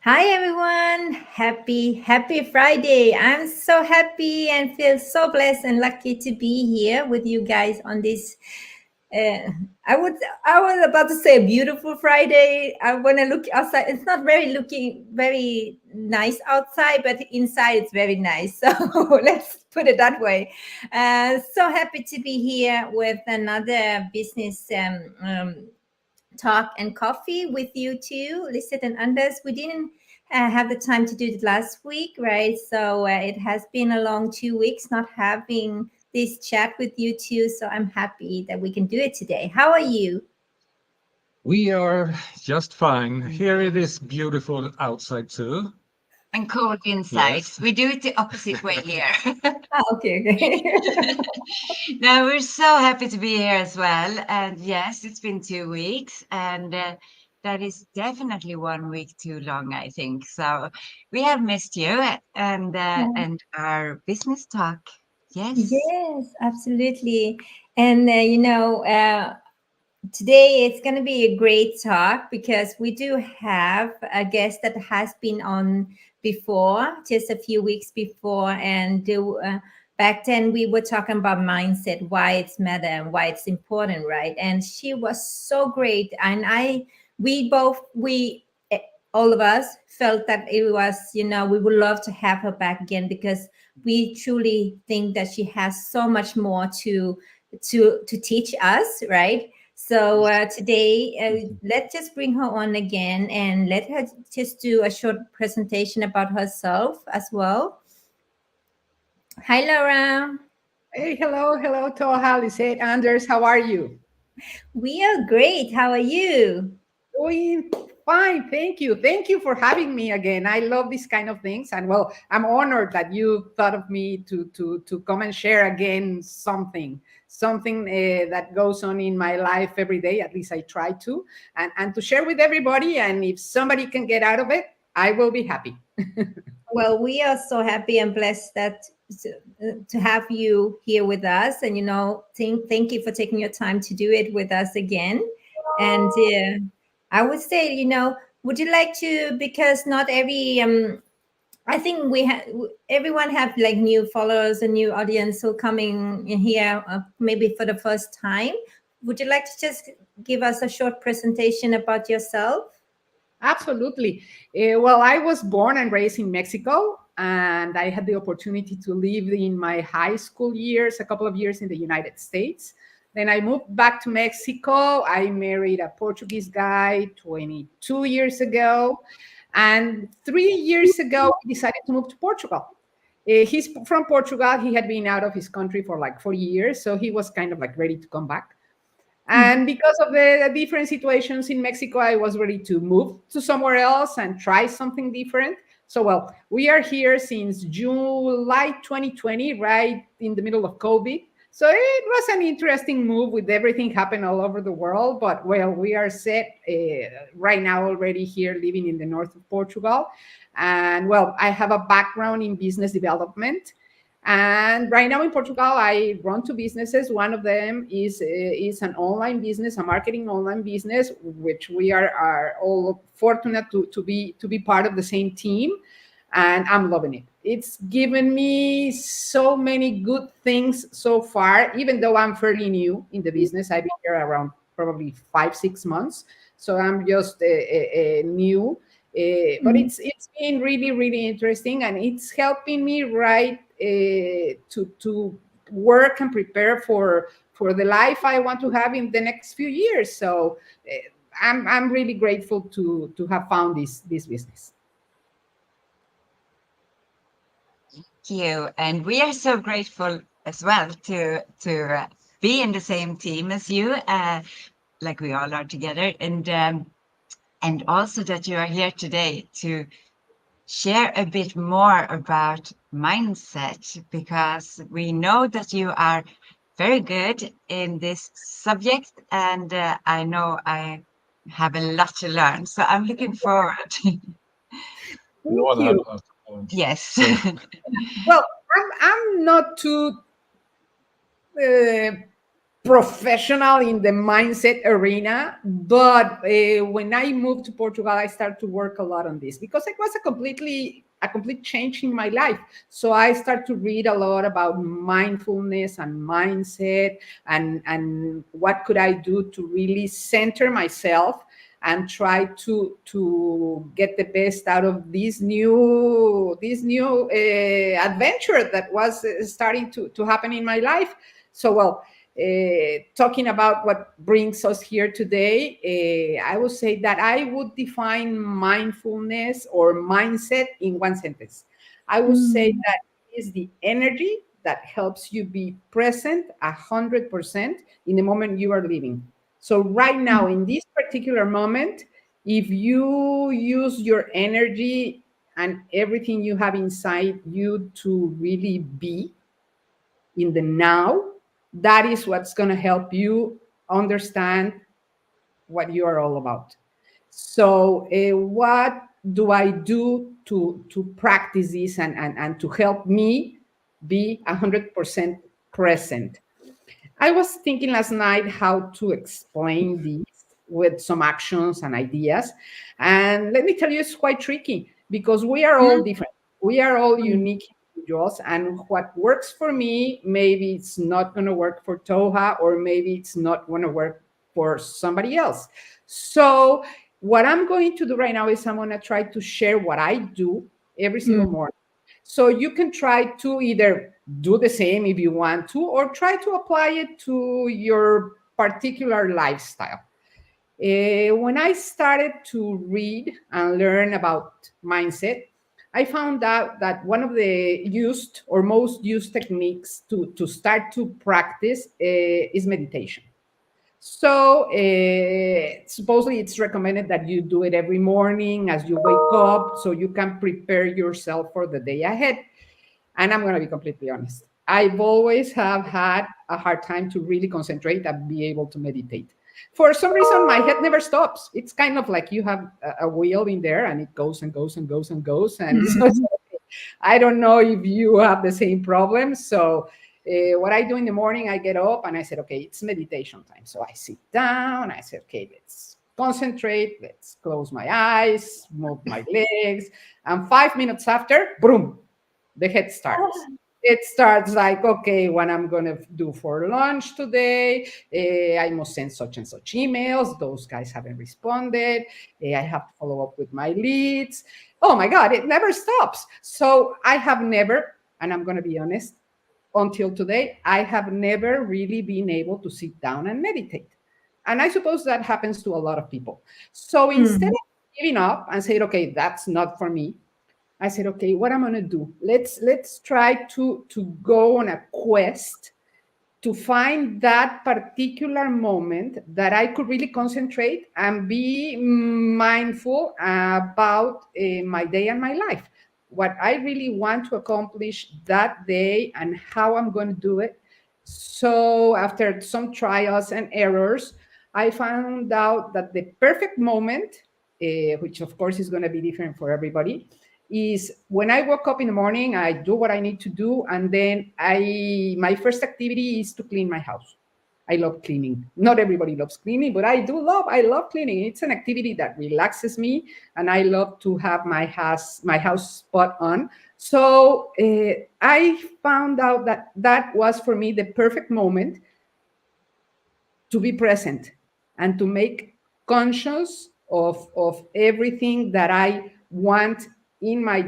Hi everyone. Happy Friday. I'm so happy and feel so blessed and lucky to be here with you guys on this uh, I was about to say beautiful Friday. I want to look outside. It's not looking very nice outside, but inside it's very nice. So let's put it that way. So happy to be here with another business talk and coffee with you too, Lizette and Anders. We didn't have the time to do it last week, right? So it has been a long 2 weeks not having this chat with you too. So I'm happy that we can do it today. How are you? We are just fine. Here it is beautiful outside too. And cold inside. Yes. We do it the opposite way here. Ah, okay, okay. Now we're so happy to be here as well. And yes, it's been 2 weeks, and that is definitely 1 week too long, I think. So we have missed you and our business talk. Yes. Yes, absolutely. And today it's going to be a great talk because we do have a guest that has been on before, just a few weeks before, and back then we were talking about mindset, why it's matter and why it's important, right? And she was so great, and we both, we all of us felt that it was, we would love to have her back again because we truly think that she has so much more to teach us, right? So today, let's just bring her on again and let her just do a short presentation about herself as well. Hi, Laura. Hey, hello, Thoa, Lizette, Anders. How are you? We are great. How are you? Doing fine, thank you. Thank you for having me again. I love these kind of things, and well, I'm honored that you thought of me to come and share again something that goes on in my life every day. At least I try to, and to share with everybody. And if somebody can get out of it, I will be happy. Well, we are so happy and blessed that to have you here with us, and thank you for taking your time to do it with us again. And I would say, would you like to? Because not every I think we have everyone have like new followers and new audience who coming in here maybe for the first time. Would you like to just give us a short presentation about yourself? Absolutely. Well, I was born and raised in Mexico, and I had the opportunity to live in my high school years, a couple of years in the United States. Then I moved back to Mexico. I married a Portuguese guy 22 years ago. And 3 years ago, we decided to move to Portugal. He's from Portugal. He had been out of his country for like 40 years. So he was kind of like ready to come back. And because of the different situations in Mexico, I was ready to move to somewhere else and try something different. So, well, we are here since July 2020, right in the middle of COVID. So it was an interesting move with everything happening all over the world. But, well, we are set right now already here living in the north of Portugal. And, well, I have a background in business development. And right now in Portugal, I run two businesses. One of them is an online business, a marketing online business, which we are all fortunate to be part of the same team, and I'm loving it. It's given me so many good things so far, even though I'm fairly new in the business. I've been here around probably 5 6 months, so I'm just new. But Mhm. it's been really really interesting, and it's helping me right to work and prepare for the life I want to have in the next few years. So I'm really grateful to have found this business. You and we are so grateful as well to be in the same team as you, like we all are together, and also that you are here today to share a bit more about mindset, because we know that you are very good in this subject, and I know I have a lot to learn. So I'm looking forward. We Thank all have you. a lot to learn. Yes. So Well, I'm not too uh, professional in the mindset arena, but when I moved to Portugal, I started to work a lot on this because it was a complete change in my life. So I started to read a lot about mindfulness and mindset, and what could I do to really center myself and try to get the best out of this new adventure that was starting to happen in my life. So well, talking about what brings us here today, I would say that I would define mindfulness or mindset in one sentence. I would say that it is the energy that helps you be present 100% in the moment you are living. So right now, in this particular moment, if you use your energy and everything you have inside you to really be in the now, that is what's going to help you understand what you are all about. So what do I do to practice this and to help me be 100% present? I was thinking last night how to explain this with some actions and ideas. And let me tell you, it's quite tricky because we are all different. We are all unique individuals. And what works for me, maybe it's not going to work for Thoa, or maybe it's not going to work for somebody else. So, what I'm going to do right now is I'm going to try to share what I do every single morning. So you can try to either do the same if you want to, or try to apply it to your particular lifestyle. When I started to read and learn about mindset, I found out that one of the used or most used techniques to start to practice is meditation. So supposedly it's recommended that you do it every morning as you wake up so you can prepare yourself for the day ahead. And I'm going to be completely honest. I've always have had a hard time to really concentrate and be able to meditate. For some reason, my head never stops. It's kind of like you have a wheel in there and it goes and goes and goes and goes. And so I don't know if you have the same problem. So what I do in the morning, I get up and I said, okay, it's meditation time. So I sit down. I said, okay, let's concentrate. Let's close my eyes, move my legs. And 5 minutes after, boom, the head starts. It starts like, okay, what I'm going to do for lunch today. I must send such and such emails. Those guys haven't responded. I have to follow up with my leads. Oh my God, it never stops. So I have never, and I'm going to be honest, until today, I have never really been able to sit down and meditate. And I suppose that happens to a lot of people. So instead of giving up and saying, okay, that's not for me, I said, okay, what I'm going to do? Let's try to go on a quest to find that particular moment that I could really concentrate and be mindful about my day and my life. What I really want to accomplish that day and how I'm going to do it. So after some trials and errors, I found out that the perfect moment, which of course is going to be different for everybody, is when I woke up in the morning, I do what I need to do, and then my first activity is to clean my house. I love cleaning. Not everybody loves cleaning, but I love cleaning. It's an activity that relaxes me, and I love to have my house spot on. So I found out that that was for me the perfect moment to be present and to make conscious of everything that I want in my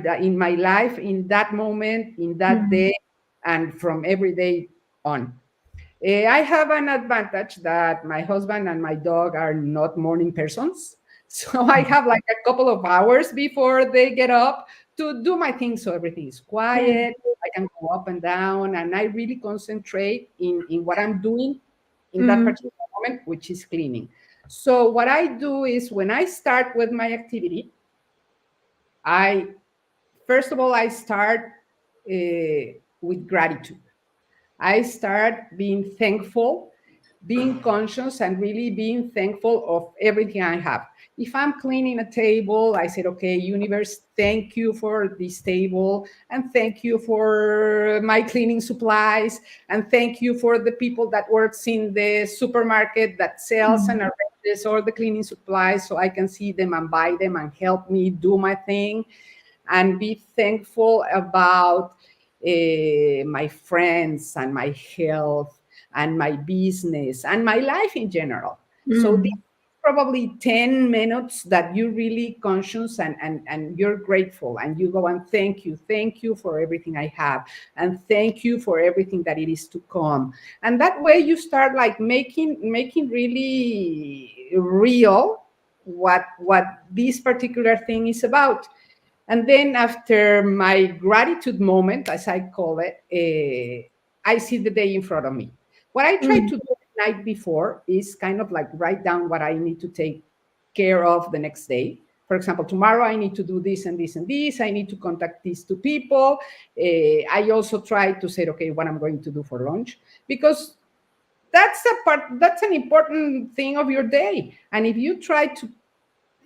life, in that moment, in that day, and from every day on. I have an advantage that my husband and my dog are not morning persons. So I have like a couple of hours before they get up to do my thing. So everything is quiet. I can go up and down, and I really concentrate in what I'm doing in that particular moment, which is cleaning. So what I do is when I start with my activity, first of all, I start with gratitude. I start being thankful being conscious and really being thankful of everything I have. If I'm cleaning a table, I said, okay, universe, thank you for this table, and thank you for my cleaning supplies, and thank you for the people that works in the supermarket that sells and arranges all the cleaning supplies so I can see them and buy them and help me do my thing, and be thankful about my friends and my health and my business and my life in general. So this probably 10 minutes that you're really conscious and you're grateful, and you go and thank you for everything I have, and thank you for everything that it is to come. And that way you start like making really real what this particular thing is about. And then after my gratitude moment, as I call it, I see the day in front of me. What I try to do the night before is kind of like write down what I need to take care of the next day. For example, tomorrow I need to do this and this and this. I need to contact these two people. I also try to say, okay, what I'm going to do for lunch, because that's an important thing of your day. And if you try to,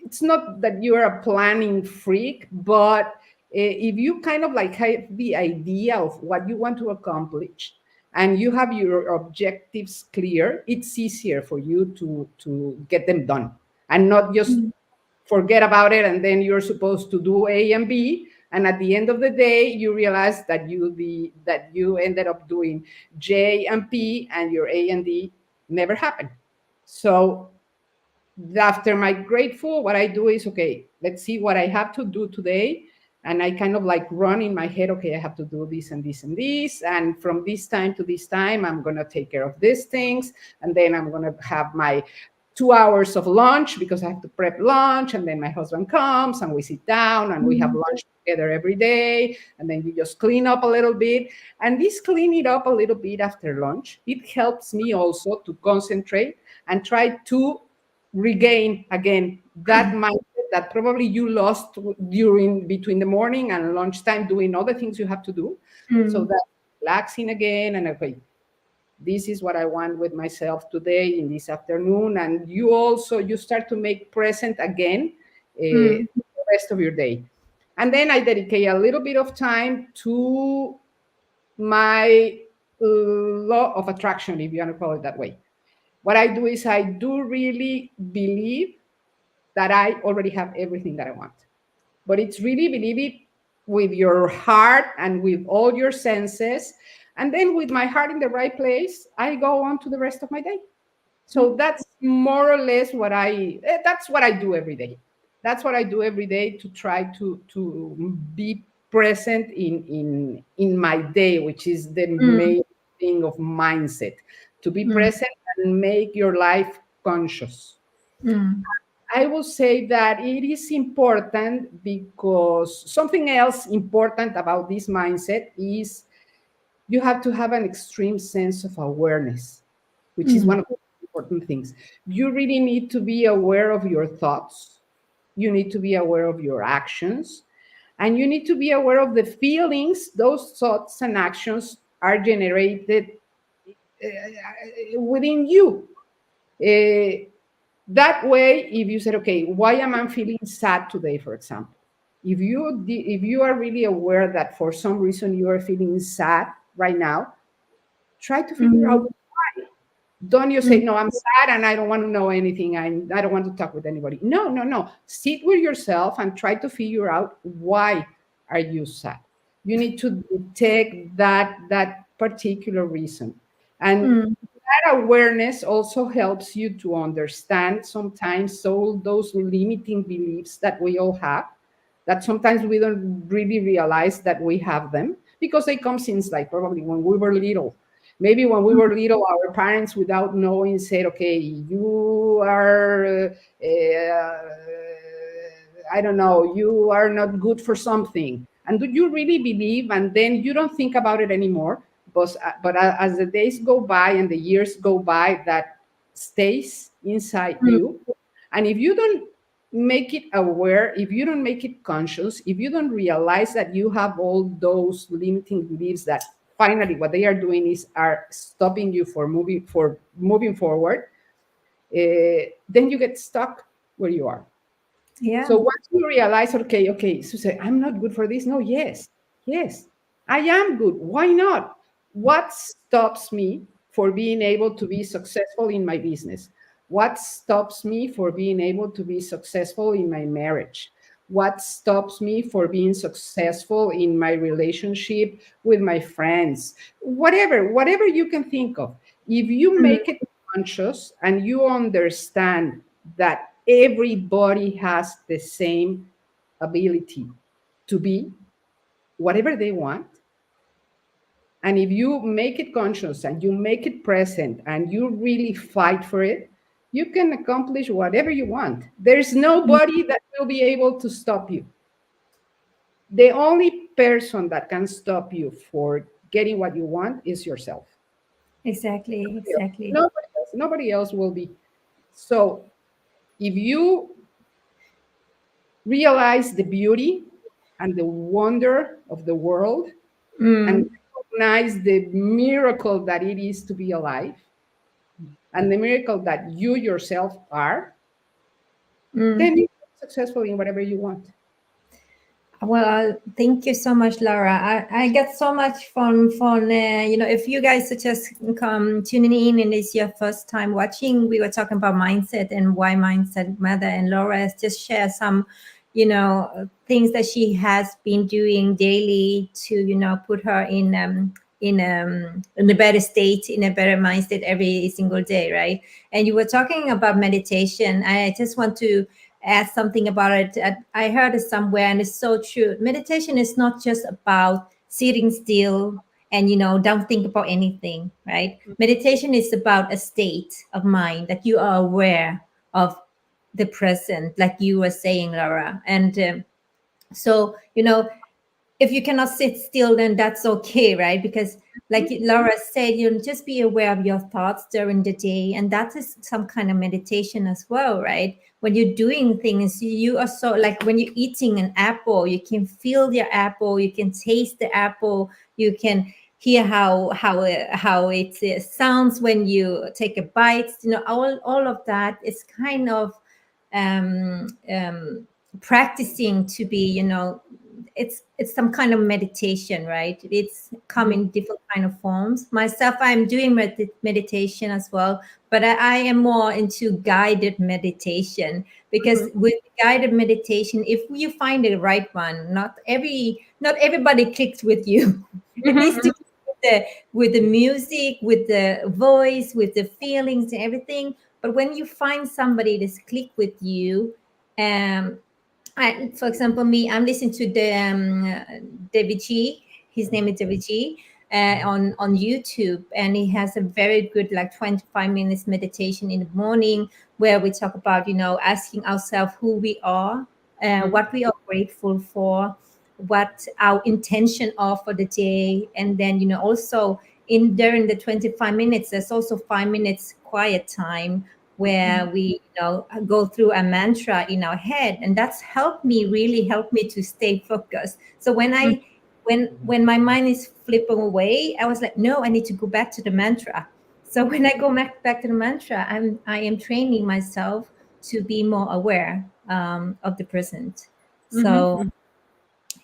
it's not that you're a planning freak, but if you kind of like have the idea of what you want to accomplish and you have your objectives clear, it's easier for you to get them done and not just forget about it. And then you're supposed to do A and B, and at the end of the day you realize that you ended up doing J and P, and your A and D never happened. So after my grateful, what I do is, okay, let's see what I have to do today. And I kind of like run in my head, okay, I have to do this and this and this. And from this time to this time, I'm going to take care of these things. And then I'm going to have my 2 hours of lunch because I have to prep lunch. And then my husband comes and we sit down and we have lunch together every day. And then you just clean up a little bit. And this cleaning up a little bit after lunch, it helps me also to concentrate and try to regain again that mindset that probably you lost during between the morning and lunchtime doing other things you have to do. So that relaxing again, and okay, this is what I want with myself today in this afternoon. And you start to make present again the rest of your day. And then I dedicate a little bit of time to my law of attraction, if you want to call it that way. What I do is I do really believe that I already have everything that I want. But it's really believe it with your heart and with all your senses. And then with my heart in the right place, I go on to the rest of my day. So that's more or less that's what I do every day. That's what I do every day to try to be present in my day, which is the main thing of mindset, to be present and make your life conscious. I will say that it is important because something else important about this mindset is you have to have an extreme sense of awareness, which is one of the important things. You really need to be aware of your thoughts. You need to be aware of your actions. And you need to be aware of the feelings those thoughts and actions are generated within you. That way, if you said, okay, why am I feeling sad today, for example? If you are really aware that for some reason you are feeling sad right now, try to figure out why. Don't you say, no, I'm sad and I don't want to know anything. I don't want to talk with anybody. No. Sit with yourself and try to figure out why are you sad. You need to detect that particular reason. And that awareness also helps you to understand sometimes all those limiting beliefs that we all have, that sometimes we don't really realize that we have them because they come since like probably when we were little. Maybe when we were little, our parents, without knowing, said, okay, you are, I don't know, you are not good for something. And do you really believe? And then you don't think about it anymore. But as the days go by and the years go by, that stays inside you. And if you don't make it aware, if you don't make it conscious, if you don't realize that you have all those limiting beliefs that finally what they are doing is are stopping you for moving forward, then you get stuck where you are. Yeah. So once you realize, okay, so say, I'm not good for this. No, yes, I am good. Why not? What stops me for being able to be successful in my business? What stops me for being able to be successful in my marriage? What stops me for being successful in my relationship with my friends? Whatever you can think of. If you Mm, make it conscious and you understand that everybody has the same ability to be whatever they want, and if you make it conscious and you make it present and you really fight for it, you can accomplish whatever you want. There's mm, nobody that will be able to stop you. The only person that can stop you for getting what you want is yourself. exactly. Exactly. Nobody else will be. So if you realize the beauty and the wonder of the world and Mm, recognize the miracle that it is to be alive and the miracle that you yourself are, mm. then you're successful in whatever you want. Well, thank you so much, Laura. I get so much from if you guys are just come tuning in and it's your first time watching, we were talking about mindset and why mindset matter. And Laura has just shared some, things that she has been doing daily to, put her in a better state, in a better mindset every single day, right? And you were talking about meditation. I just want to add something about it. I heard it somewhere, and it's so true. Meditation is not just about sitting still and don't think about anything, right? Meditation is about a state of mind that you are aware of the present, like you were saying, Laura. And so if you cannot sit still, then that's okay, right? Because like Laura said, just be aware of your thoughts during the day, and that is some kind of meditation as well, right? When you're doing things, you are so, like when you're eating an apple, you can feel your apple, you can taste the apple, you can hear how it sounds when you take a bite. All of that is kind of um, um, practicing to be, it's some kind of meditation, right? It's come in different kind of forms. Myself, I'm doing meditation as well, but I am more into guided meditation, because with guided meditation, if you find the right one, not everybody clicks with you. It needs to click with the music, with the voice, with the feelings and everything. But when you find somebody that's click with you, um for example, me, I'm listening to the David G. His name is David G. On YouTube, and he has a very good, like 25 minutes meditation in the morning, where we talk about asking ourselves who we are, what we are grateful for, what our intention are for the day, and then also in during the 25 minutes, there's also 5 minutes quiet time where we go through a mantra in our head, and that's really helped me to stay focused. So when my mind is flipping away, I was like, no, I need to go back to the mantra. So when I go back to the mantra, I am training myself to be more aware of the present. So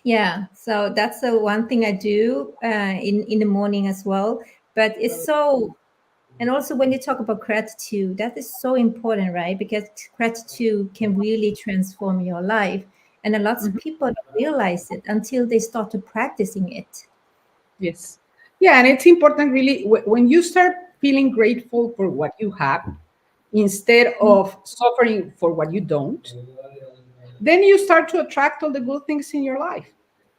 yeah, so that's the one thing I do in the morning as well. But it's so, and also when you talk about gratitude, that is so important, right? Because gratitude can really transform your life. And a lot of people don't realize it until they start to practicing it. Yes. Yeah, and it's important really when you start feeling grateful for what you have instead of suffering for what you don't, then you start to attract all the good things in your life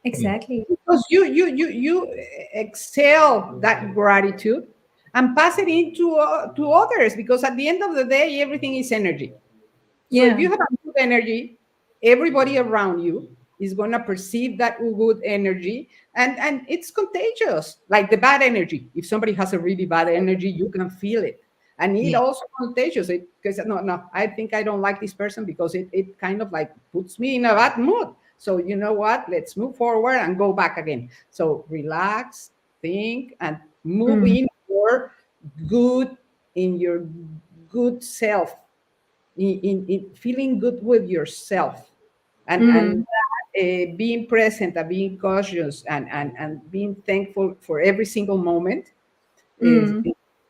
Exactly. because you exhale that gratitude and pass it into to others, because at the end of the day everything is energy. So if Yeah. you have a good energy, everybody around you is going to perceive that good energy, and it's contagious. Like the bad energy, if somebody has a really bad energy, you can feel it, and it Yeah. also contagious. It because no, I think I don't like this person because it kind of like puts me in a bad mood. So you know what? Let's move forward and go back again. So relax, think and move in your good, in your good self, in feeling good with yourself, and being present and being cautious and being thankful for every single moment is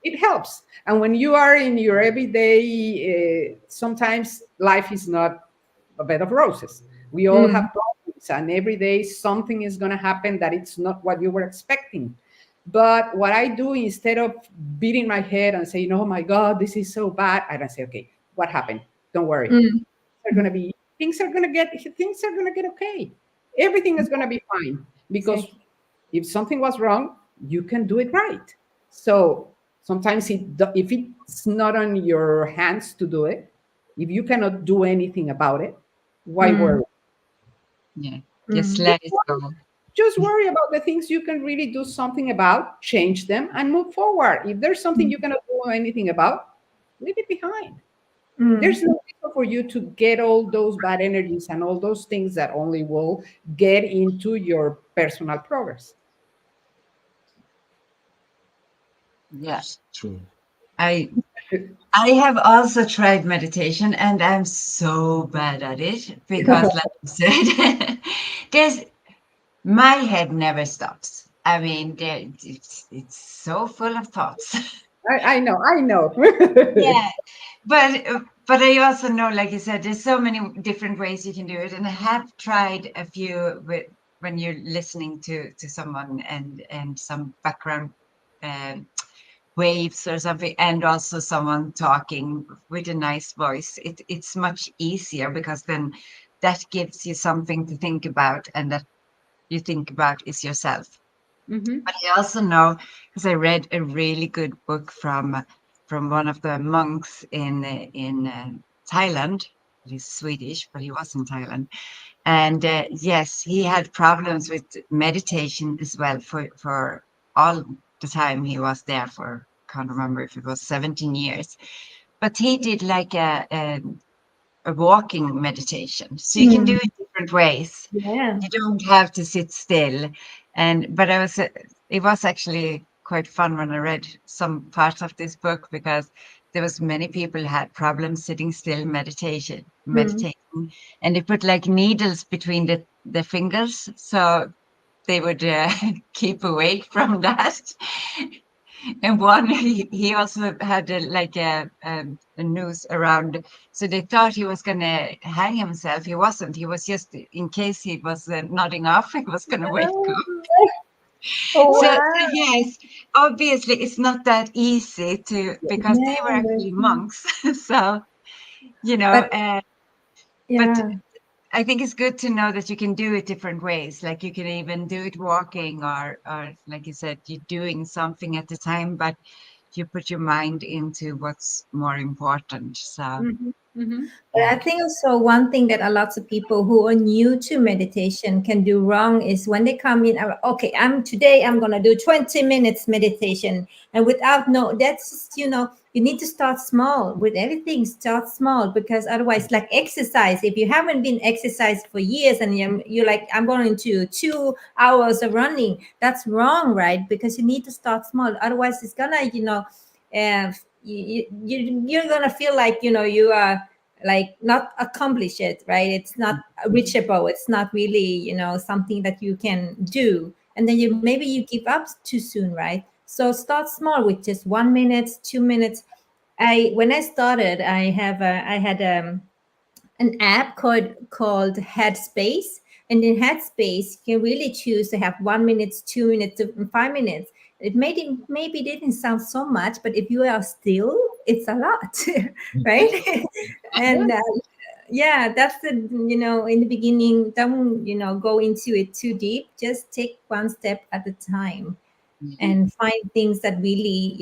it helps. And when you are in your everyday, sometimes life is not a bed of roses. We all have problems, and every day something is going to happen that it's not what you were expecting. But what I do, instead of beating my head and saying, "Oh my God, this is so bad," I don't say, "Okay, what happened? Don't worry. They're going to be things are going to get okay. Everything is going to be fine, because Exactly. if something was wrong, you can do it right." So sometimes if it's not on your hands to do it, if you cannot do anything about it, why worry? Yeah. Just let it go. Just worry about the things you can really do something about, change them, and move forward. If there's something you cannot do anything about, leave it behind. There's no reason for you to get all those bad energies and all those things that only will get into your personal progress. Yes. True. I have also tried meditation, and I'm so bad at it because, like you said, there's my head never stops. I mean, it's so full of thoughts. I know, I know. Yeah, but I also know, like you said, there's so many different ways you can do it, and I have tried a few when you're listening to someone and some background um, waves or something, and also someone talking with a nice voice. It's much easier because then that gives you something to think about, and that you think about is yourself. Mhm. But I also know, because I read a really good book from one of the monks in Thailand. He's Swedish, but he was in Thailand. And yes, he had problems with meditation as well for all the time he was there for. Can't remember if it was 17 years. But he did like a walking meditation, so you can do it different ways. Yeah. You don't have to sit still. And but it was actually quite fun when I read some parts of this book, because there was many people who had problems sitting still meditating, and they put like needles between the fingers so they would keep awake from that. And one, he also had a noose around, so they thought he was going to hang himself. He wasn't. He was just, in case he was nodding off, he was going to wake up. Oh, So wow. yes, obviously it's not that easy to, because they were actually monks. So, you know, But but yeah. I think it's good to know that you can do it different ways. Like you can even do it walking, or like you said, you're doing something at the time, but you put your mind into what's more important. So Mhm. Mhm. But I yeah. think also one thing that a lot of people who are new to meditation can do wrong is when they come in, okay, I'm gonna do 20 minutes meditation, and without no, that's just, you need to start small with everything. Start small, because otherwise, like exercise, if you haven't been exercised for years and you're like, I'm going to 2 hours of running, that's wrong, right? Because you need to start small. Otherwise, it's gonna, you're gonna feel like you are like not accomplish it, right? It's not reachable. It's not really something that you can do, and then maybe you give up too soon, right? So start small with just 1 minute, 2 minutes. When I started, I had an app called Headspace. And in Headspace, you can really choose to have 1 minute, 2 minutes, 5 minutes. It maybe didn't sound so much, but if you are still, it's a lot, right? And yeah, that's the in the beginning, don't go into it too deep. Just take one step at a time and find things that really,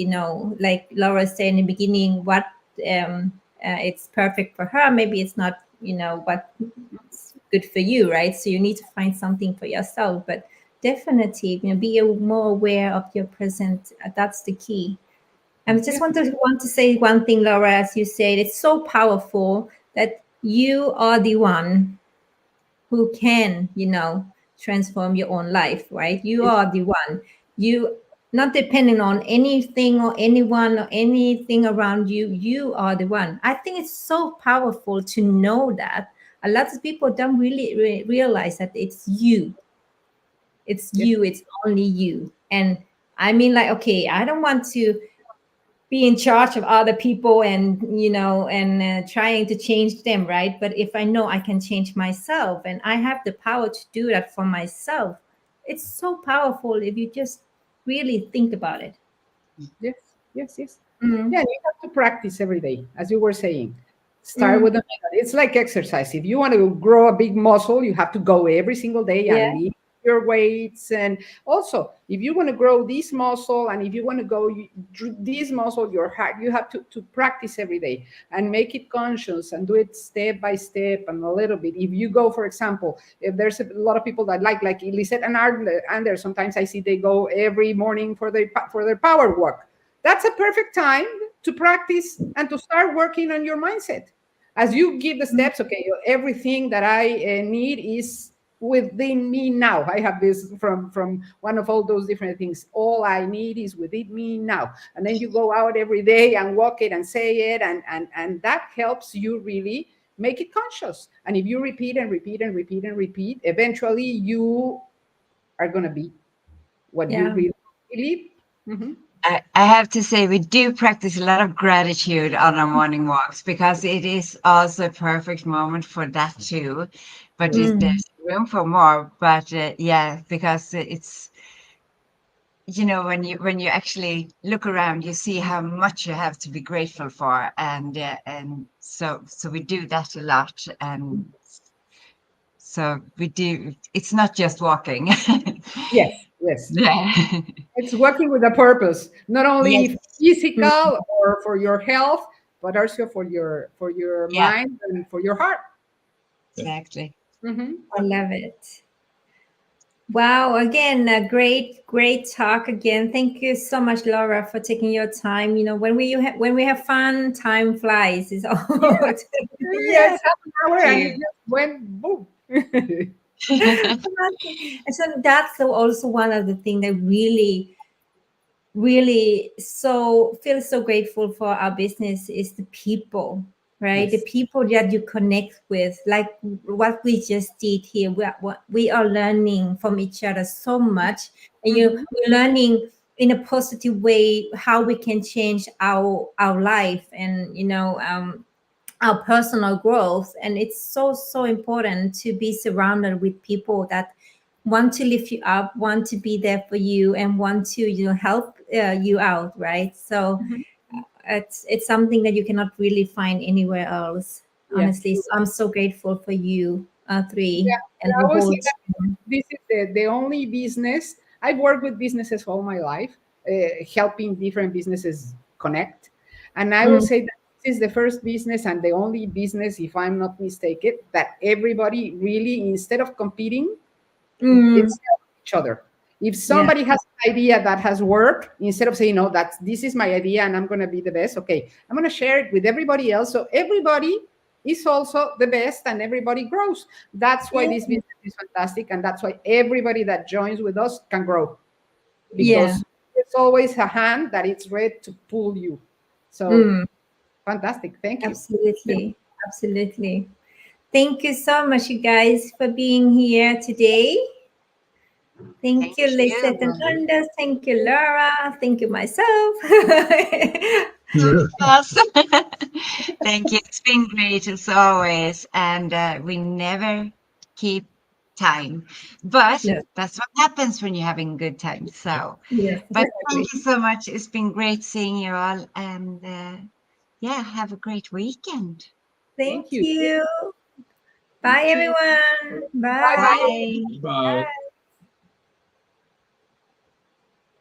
like Laura said in the beginning, what it's perfect for her. Maybe it's not, what's good for you, right? So you need to find something for yourself. But definitely, be more aware of your present. That's the key. I just want to say one thing, Laura. As you said, it's so powerful that you are the one who can, transform your own life, right? You are the one. You not depending on anything or anyone or anything around you. You are the one. I think it's so powerful to know that. A lot of people don't really realize that it's you. It's Yes. you. It's only you. And I mean, like, okay, I don't want to be in charge of other people and trying to change them, right? But if I know I can change myself and I have the power to do that for myself, it's so powerful if you just really think about it. Yes, yes, yes. Mm. Yeah, you have to practice every day, as you were saying. Start Mm. with a method. It's like exercise. If you want to grow a big muscle, you have to go every single day Yeah. and lift your weights. And also, if you want to grow this muscle and if you want to go this muscle, your heart, you have to practice every day and make it conscious and do it step by step and a little bit. If you go, for example, if there's a lot of people that like Lizette and Anders, sometimes I see they go every morning for their power walk. That's a perfect time to practice and to start working on your mindset. As you give the steps, okay, everything that I need is within me now. I have this from one of all those different things. All I need is within me now. And then you go out every day and walk it and say it, and that helps you really make it conscious. And if you repeat and repeat and repeat and repeat, eventually you are going to be what you Yeah. really believe. Mm-hmm. I have to say, we do practice a lot of gratitude on our morning walks because it is also a perfect moment for that too. But Mm. there's room for more. But yeah, because it's, when you actually look around, you see how much you have to be grateful for, and so we do that a lot, and so we do. It's not just walking. Yes, yes. Yeah. It's working with a purpose, not Yes. only physical or for your health, but also for your Yeah. mind and for your heart. Exactly. Mhm. I love it. Wow, again, a great talk again. Thank you so much, Laura, for taking your time. When we have fun, time flies. It's all. Yes, half an hour and you. it just went boom. And so that's also one of the things that really feel so grateful for our business is the people, right? The Yes. people that you connect with, like what we just did here. We are learning from each other so much, and Mhm. we're learning in a positive way how we can change our life and our personal growth. And it's so important to be surrounded with people that want to lift you up, want to be there for you, and want to help you out, right? So Mhm. it's something that you cannot really find anywhere else, Yeah. honestly. So I'm so grateful for you three Yeah. and I the always whole say that team. this is the only business. I've worked with businesses all my life, helping different businesses connect. And I will Mm, say that this is the first business and the only business, if I'm not mistaken, that everybody really, instead of competing, mm, it's helping each other. If yeah, somebody has an idea that has worked, instead of saying, no, this is my idea and I'm going to be the best, okay, I'm going to share it with everybody else. So everybody is also the best and everybody grows. That's why yeah, this business is fantastic. And that's why everybody that joins with us can grow, yeah. because it's always a hand that it's ready to pull you. So Mm, fantastic. Thank you. absolutely. Thank you so much, you guys, for being here today. Thank Thank you, Lizette and you. Anders. Thank you, Laura. Thank you, myself. Awesome. Thank you. It's been great as always. And we never keep time. But Yes, that's what happens when you're having good time. So, yes, but exactly. thank you so much. It's been great seeing you all. And yeah, have a great weekend. Thank Thank you. you. Thank Bye, you. everyone. Bye Bye. bye. Bye. Bye.